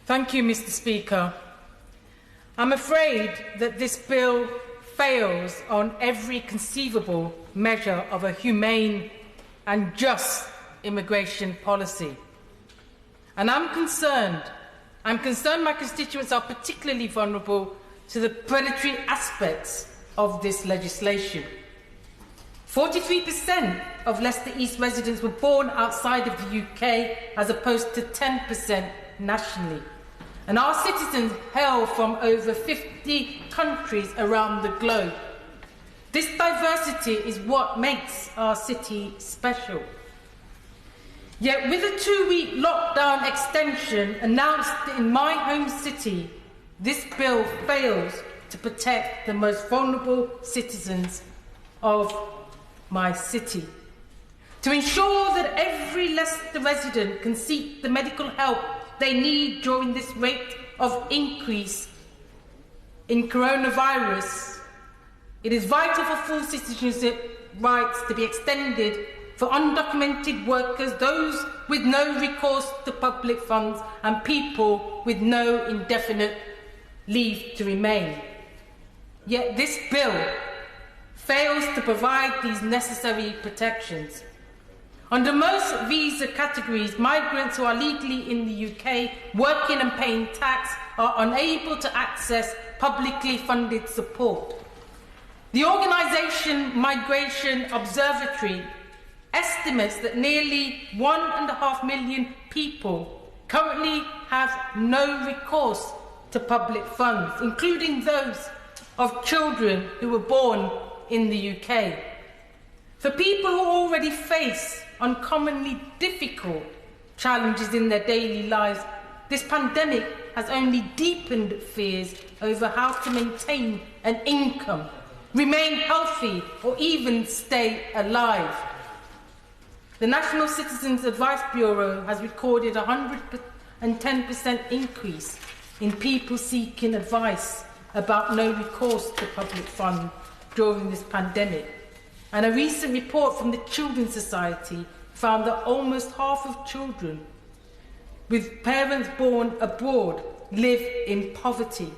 Thank you, Mr. Speaker. I'm afraid that this bill fails on every conceivable measure of a humane and just immigration policy. And I'm concerned my constituents are particularly vulnerable to the predatory aspects of this legislation. 43% of Leicester East residents were born outside of the UK, as opposed to 10% nationally. And our citizens hail from over 50 countries around the globe. This diversity is what makes our city special. Yet with a 2-week lockdown extension announced in my home city, this bill fails to protect the most vulnerable citizens of my city. To ensure that every Leicester resident can seek the medical help they need during this rate of increase in coronavirus, it is vital for full citizenship rights to be extended for undocumented workers, those with no recourse to public funds, and people with no indefinite leave to remain. Yet this bill fails to provide these necessary protections. Under most visa categories, migrants who are legally in the UK, working and paying tax, are unable to access publicly funded support. The organisation Migration Observatory estimates that nearly 1.5 million people currently have no recourse to public funds, including those of children who were born in the UK. For people who already face uncommonly difficult challenges in their daily lives, this pandemic has only deepened fears over how to maintain an income, remain healthy, or even stay alive. The National Citizens Advice Bureau has recorded a 110% increase in people seeking advice about no recourse to public funds during this pandemic. And a recent report from the Children's Society found that almost half of children with parents born abroad live in poverty.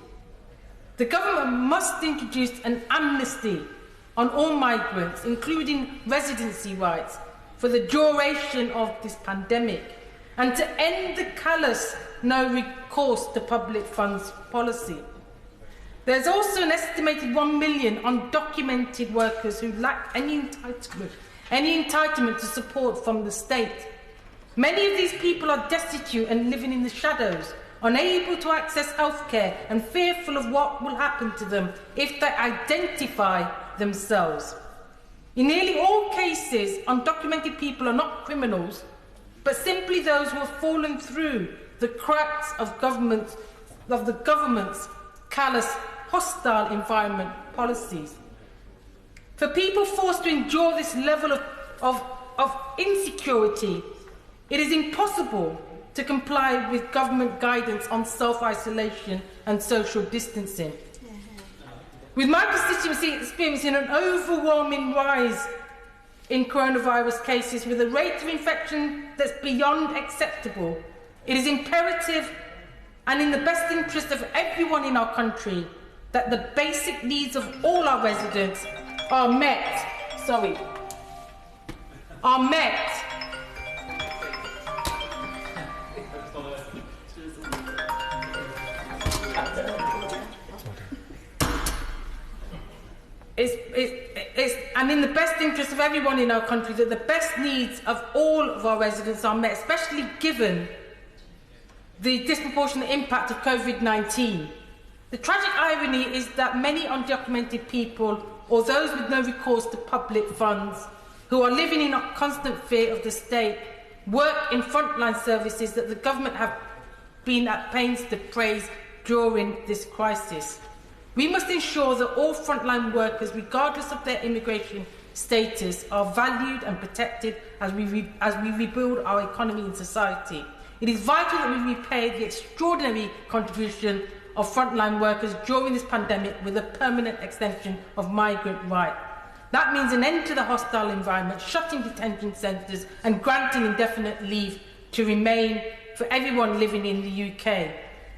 The government must introduce an amnesty on all migrants, including residency rights, for the duration of this pandemic, and to end the callous no recourse to public funds policy. There's also an estimated 1 million undocumented workers who lack any entitlement to support from the state. Many of these people are destitute and living in the shadows, unable to access healthcare and fearful of what will happen to them if they identify themselves. In nearly all cases, undocumented people are not criminals, but simply those who have fallen through the cracks of the government's callous, hostile environment policies. For people forced to endure this level of insecurity, it is impossible to comply with government guidance on self-isolation and social distancing. With my constituency experiencing an overwhelming rise in coronavirus cases with a rate of infection that's beyond acceptable, it is imperative and in the best interest of everyone in our country that the basic needs of all our residents are met. And in the best interest of everyone in our country that the best needs of all of our residents are met, especially given the disproportionate impact of COVID-19. The tragic irony is that many undocumented people or those with no recourse to public funds who are living in constant fear of the state work in frontline services that the government have been at pains to praise during this crisis. We must ensure that all frontline workers, regardless of their immigration status, are valued and protected as we rebuild our economy and society. It is vital that we repay the extraordinary contribution of frontline workers during this pandemic with a permanent extension of migrant rights. That means an end to the hostile environment, shutting detention centres and granting indefinite leave to remain for everyone living in the UK.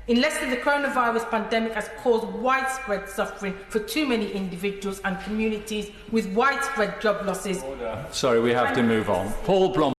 In Leicester, the coronavirus pandemic has caused widespread suffering for too many individuals and communities with widespread job losses. Sorry, we have to move on. Paul Blom.